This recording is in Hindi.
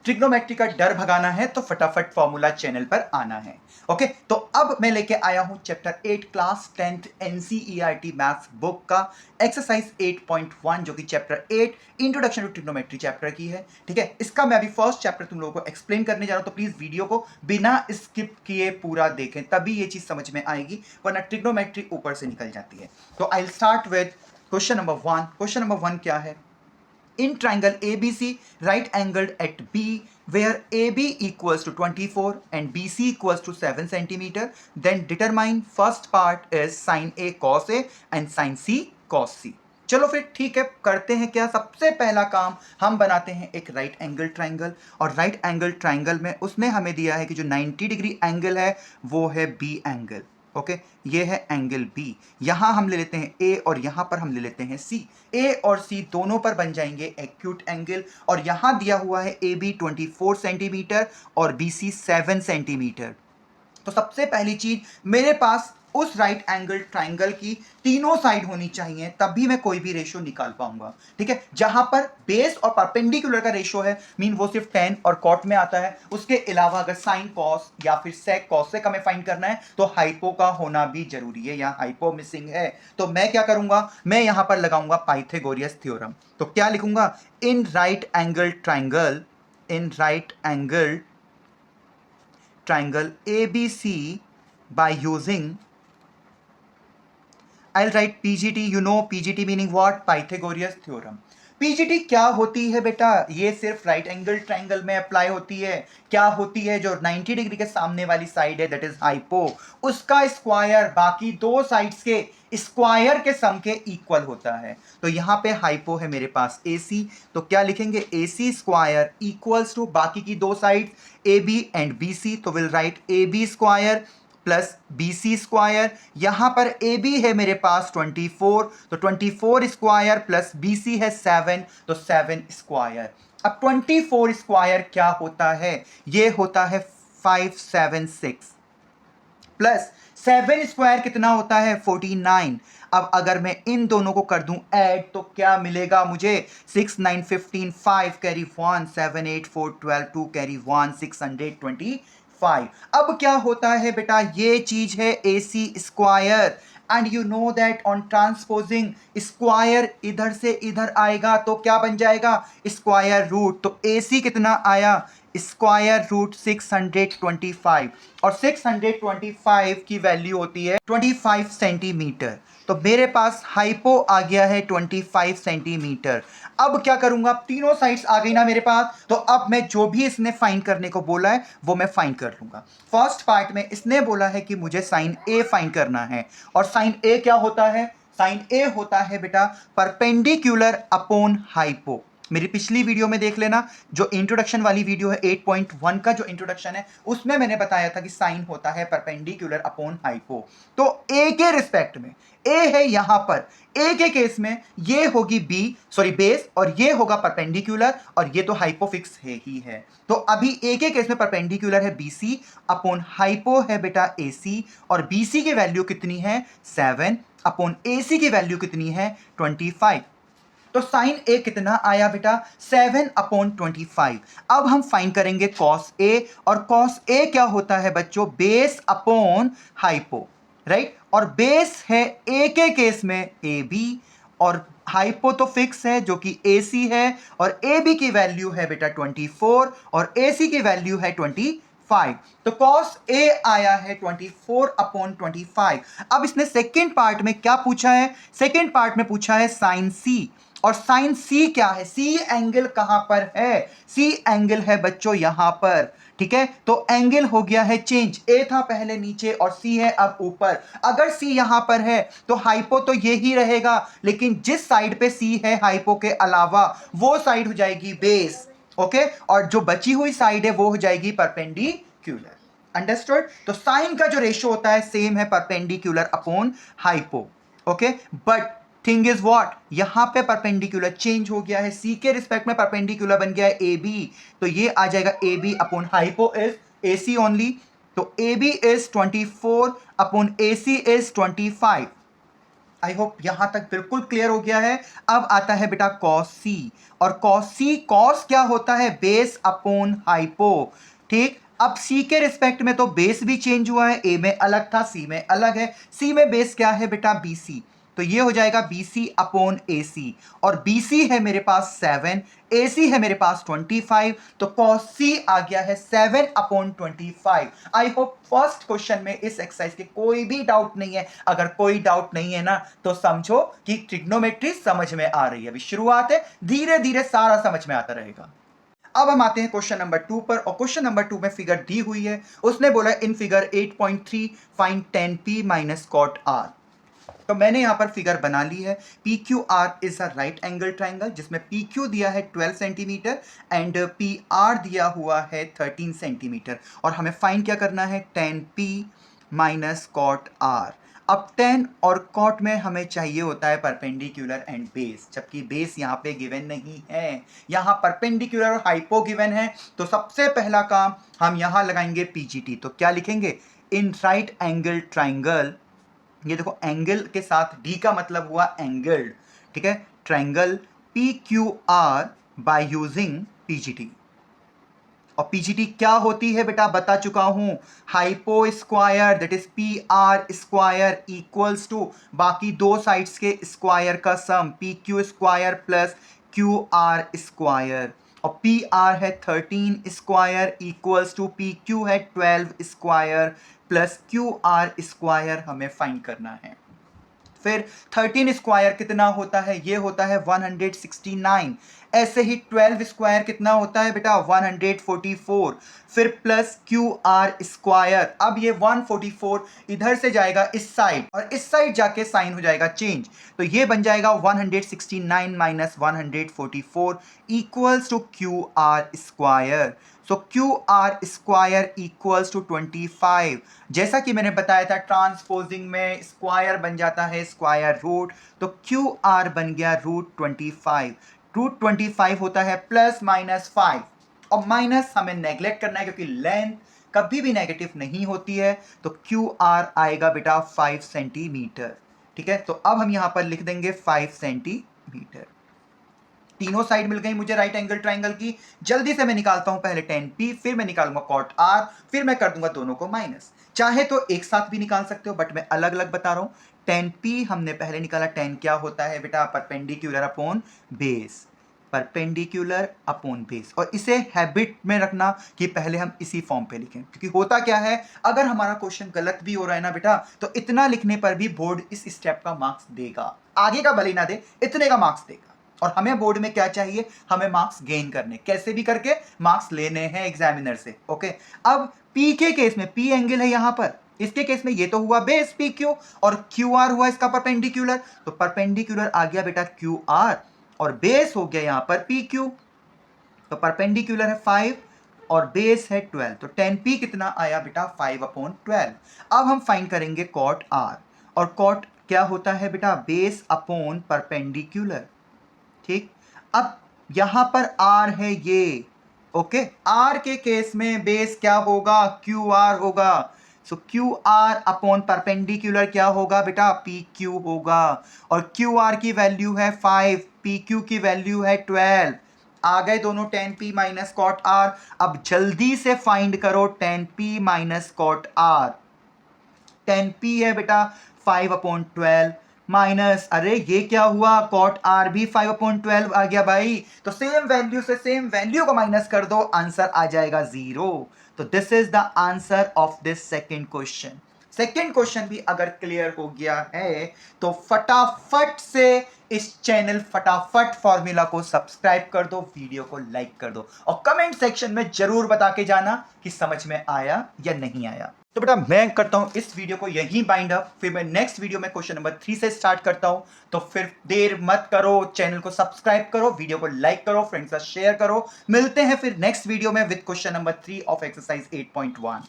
ट्रिग्नोमेट्री का डर भगाना है तो फटाफट फॉर्मूला चैनल पर आना है। ओके, तो अब मैं लेके आया हूं chapter 8 class 10th NCERT maths book का एक्सरसाइज 8.1 जो कि chapter 8 introduction to trigonometry chapter की है। ठीक है, इसका मैं अभी फर्स्ट चैप्टर तुम लोगों को एक्सप्लेन करने जा रहा हूं, तो प्लीज वीडियो को बिना स्किप किए पूरा देखें, तभी ये चीज समझ में आएगी, वरना ट्रिग्नोमेट्री ऊपर से निकल जाती है। तो I start with question number 1। Question number 1 क्या है? In triangle ABC, right angled at B, where AB equals to 24 and BC equals to 7 centimeter, then determine first part is sin A cos A and sin C cos C. चलो फिर ठीक है, करते हैं क्या? सबसे पहला काम हम बनाते हैं एक राइट एंगल ट्राइंगल, और राइट एंगल ट्राइंगल में उसने हमें दिया है कि जो 90 डिग्री एंगल है वो है बी एंगल। ओके, ये है एंगल बी। यहां हम ले लेते हैं ए और यहां पर हम ले लेते हैं सी। ए और सी दोनों पर बन जाएंगे एक्यूट एंगल, और यहां दिया हुआ है ए बी 24 सेंटीमीटर और बी सी 7 सेंटीमीटर। तो सबसे पहली चीज, मेरे पास उस राइट एंगल ट्राइंगल की तीनों साइड होनी चाहिए, तभी मैं कोई भी रेशियो निकाल पाऊंगा। ठीक है, जहां पर बेस और परपेंडिकुलर का रेशियो है, मीन वो सिर्फ टेन और कॉट में आता है। उसके अलावा अगर साइन कॉस या फिर सेक कॉसेक हमें फाइंड करना है तो हाइपो का होना भी जरूरी है। यहाँ हाइपो मिसिंग है, तो मैं क्या करूंगा, मैं यहां पर लगाऊंगा पाइथागोरस थ्योरम। तो क्या लिखूंगा? In right angle triangle, in right angle triangle ABC by using, I'll write PGT. You know PGT meaning what? Pythagoras theorem. PGT क्या होती है बेटा? ये सिर्फ राइट एंगल ट्राइंगल में अप्लाई होती है। क्या होती है? जो 90 डिग्री के सामने वाली साइड है दैट इज हाइपो, उसका स्क्वायर बाकी दो साइड्स के स्क्वायर के सम के इक्वल होता है। तो यहां पे हाइपो है मेरे पास AC, तो क्या लिखेंगे? AC स्क्वायर इक्वल्स टू बाकी की दो साइड्स AB एंड BC, तो will write AB square plus BC square. यहां पर AB है मेरे पास 24, तो 24 स्क्वायर प्लस BC है 7, तो 7 स्क्वायर। अब 24 स्क्वायर क्या होता है? ये होता है 576 प्लस 7 स्क्वायर कितना होता है? 49। अब अगर मैं इन दोनों को कर दूं ऐड तो क्या मिलेगा मुझे? 6 9 15 5 कैरी 1 7 8 4 12 2 कैरी 1 625। अब क्या होता है बेटा? ये चीज है AC square, and you know that on transposing square इधर से इधर आएगा तो क्या बन जाएगा? Square root. तो AC कितना आया? स्क्वायर रूट 625, और 625 की वैल्यू होती है 25 सेंटीमीटर। तो मेरे पास हाइपो आ गया है 25 सेंटीमीटर। अब क्या करूंगा? तीनों साइड्स आ गई ना मेरे पास, तो अब मैं जो भी इसने फाइंड करने को बोला है वो मैं फाइंड कर लूंगा। फर्स्ट पार्ट में इसने बोला है कि मुझे साइन ए फाइंड करना है, और साइन ए क्या होता है? साइन ए होता है बेटा परपेंडिकुलर अपॉन हाइपो। मेरी पिछली वीडियो में देख लेना, जो इंट्रोडक्शन वाली वीडियो है 8.1 का जो इंट्रोडक्शन है, उसमें मैंने बताया था कि साइन होता है परपेंडिकुलर अपॉन हाइपो। तो ए के रिस्पेक्ट में, ए है यहां पर, ए के केस में ये होगी बेस, और ये होगा परपेंडिकुलर, और ये तो हाइपोफिक्स है ही है। तो अभी ए के केस में परपेंडिकुलर है BC अपॉन हाइपो है बेटा AC, और BC की वैल्यू कितनी है? 7 अपॉन AC की वैल्यू कितनी है? 25। तो साइन ए कितना आया बेटा? 7 अपॉन 25। अब हम फाइंड करेंगे कॉस ए, और कॉस ए क्या होता है बच्चों? Base upon hypo, right? और बेस है ए के केस में AB, और हाइपो तो फिक्स है जो कि AC है, और AB की वैल्यू है बेटा 24 और AC की वैल्यू है 25। तो कॉस ए आया है 24 अपॉन 25। अब इसने सेकेंड पार्ट में क्या पूछा है? सेकेंड पार्ट में पूछा है साइन C, और साइन C क्या है? C एंगल कहां पर है? C एंगल है बच्चों यहां पर। ठीक है, तो एंगल हो गया है चेंज, A था पहले नीचे और C है अब ऊपर। अगर C यहां पर है तो हाइपो तो ये ही रहेगा, लेकिन जिस साइड पे C है हाइपो के अलावा, वो साइड हो जाएगी बेस। ओके, और जो बची हुई साइड है वो हो जाएगी परपेंडिकुलर। अंडरस्टूड? तो साइन का जो रेशियो होता है सेम है perpendicular upon hypo. Okay, but thing is what, यहां पे परपेंडिकुलर चेंज हो गया है, C के रिस्पेक्ट में परपेंडिकुलर बन गया है AB, तो ये आ जाएगा AB upon hypo is AC only. तो AB is 24 upon AC is 25। I hope यहां तक बिल्कुल क्लियर हो गया है। अब आता है बेटा कॉस सी, और कॉस सी, कॉस क्या होता है, बेस अपॉन हाइपो। ठीक, अब सी के रिस्पेक्ट में तो बेस भी चेंज हुआ है, ए में अलग था, सी में अलग है। सी में बेस क्या है बेटा, बी सी, तो ये हो जाएगा बी सी अपॉन ए सी, और बी सी है मेरे पास 7, ए सी है मेरे पास 25, तो कॉस सी आ गया है 7 upon 25। I hope first question में इस एक्सरसाइज के कोई भी डाउट नहीं है। अगर कोई डाउट नहीं है ना, तो समझो कि ट्रिग्नोमेट्री समझ में आ रही है। अभी शुरुआत है, धीरे धीरे सारा समझ में आता रहेगा। अब हम आते हैं क्वेश्चन नंबर 2 पर, और क्वेश्चन नंबर 2 में फिगर दी हुई है। उसने बोला in figure 8.3 find tan p minus cot r। तो मैंने यहां पर फिगर बना ली है। P Q R is a right angle triangle, जिसमें पी क्यू दिया है 12 सेंटीमीटर एंड पी आर दिया हुआ है 13 सेंटीमीटर, और हमें फाइंड क्या करना है, tan p minus cot R. अब tan और कॉट में हमें चाहिए होता है परपेंडिकुलर एंड बेस, जबकि बेस यहाँ पे गिवन नहीं है, यहाँ परपेंडिकुलर और हाइपो गिवन है। तो सबसे पहला काम हम यहाँ लगाएंगे पीजीटी। तो क्या लिखेंगे, इन राइट एंगल ट्राइंगल, ये देखो एंगल के साथ डी का मतलब हुआ एंगल्ड, ठीक है, triangle P Q R by using PGT. और पीजीटी क्या होती है बेटा, बता चुका हूं, hypo square that is P R square equals to बाकी दो साइड्स के स्क्वायर का sum, P Q square plus Q R square. और पी आर है 13 square equals to P Q है 12 square plus Q R square हमें फाइंड करना है। फिर 13 स्क्वायर कितना होता है, ये होता है 169। ऐसे ही 12 स्क्वायर कितना होता है बेटा, 144। फिर प्लस क्यू आर स्क्वायर, अब ये 144 इधर से जाएगा इस साइड, और इस साइड जाके साइन हो जाएगा चेंज, तो ये बन जाएगा 169 minus 144 equals to Q R square. So Q R square equals to 25। जैसा कि मैंने बताया था ट्रांसपोजिंग में स्क्वायर बन जाता है स्क्वायर रूट, तो क्यू आर बन गया √25। √25 होता है प्लस माइनस 5, और माइनस हमें नेग्लेक्ट करना है क्योंकि लेंथ कभी भी नेगेटिव नहीं होती है। तो क्यू आर आएगा बेटा 5 सेंटीमीटर। ठीक है, तो अब हम यहां पर लिख देंगे 5 सेंटीमीटर। तीनों साइड मिल गई मुझे राइट एंगल ट्राइंगल की। जल्दी से मैं निकालता हूं पहले tan p, फिर मैं निकालूंगा cot r, फिर मैं कर दूंगा दोनों को माइनस। चाहे तो एक साथ भी निकाल सकते हो, बट मैं अलग अलग बता रहा हूं। tan p हमने पहले निकाला, tan क्या होता है बेटा, perpendicular upon base, perpendicular upon base. और इसे हैबिट में रखना कि पहले हम इसी फॉर्म पे लिखें, क्योंकि होता क्या है, अगर हमारा क्वेश्चन गलत भी हो रहा है ना बेटा, तो इतना लिखने पर भी बोर्ड इस स्टेप का मार्क्स देगा, आगे का भले ना दे, इतने का मार्क्स देगा। और हमें बोर्ड में क्या चाहिए, हमें मार्क्स गेन करने, कैसे भी करके मार्क्स लेने हैं एग्जामिनर से। ओके, अब P के केस में P एंगल है यहां पर, इसके केस में ये तो हुआ बेस पी क्यू, और क्यू आर हुआ इसका परपेंडिकुलर, तो परपेंडिकुलर आ गया बेटा क्यू आर, और बेस हो गया यहां पर पी क्यू। तो परपेंडिकुलर है 5 और बेस है 12, तो tan p कितना आया बेटा 5/12। अब हम फाइंड करेंगे cot r, और cot क्या होता है बेटा, बेस अपॉन परपेंडिकुलर। ठीक, अब यहां पर r है ये, ओके, r के केस में बेस क्या होगा, क्यू आर होगा। सो क्यू आर अपॉन परपेंडिकुलर क्या होगा बेटा, पी क्यू होगा, और क्यू आर की वैल्यू है 5, पी क्यू की वैल्यू है 12। आ गए दोनों tan p minus cot r। अब जल्दी से फाइंड करो tan p minus cot r। tan p है बेटा 5/12 माइनस, अरे ये क्या हुआ, कॉट आर भी 5/12 आ गया भाई, तो सेम वैल्यू से सेम वैल्यू को माइनस कर दो, आंसर आ जाएगा 0। तो this is the answer of this second question. Second question भी अगर क्लियर हो गया है तो फटाफट से इस चैनल फटाफट फॉर्मूला को सब्सक्राइब कर दो, वीडियो को लाइक कर दो, और कमेंट सेक्शन में जरूर बता के जाना कि समझ में आया या नहीं आया। तो बेटा मैं करता हूं इस वीडियो को यहीं बाइंड अप, फिर मैं नेक्स्ट वीडियो में क्वेश्चन नंबर 3 से स्टार्ट करता हूं। तो फिर देर मत करो, चैनल को सब्सक्राइब करो, वीडियो को लाइक करो, फ्रेंड्स के साथ शेयर करो। मिलते हैं फिर नेक्स्ट वीडियो में with question number 3 of exercise 8.1।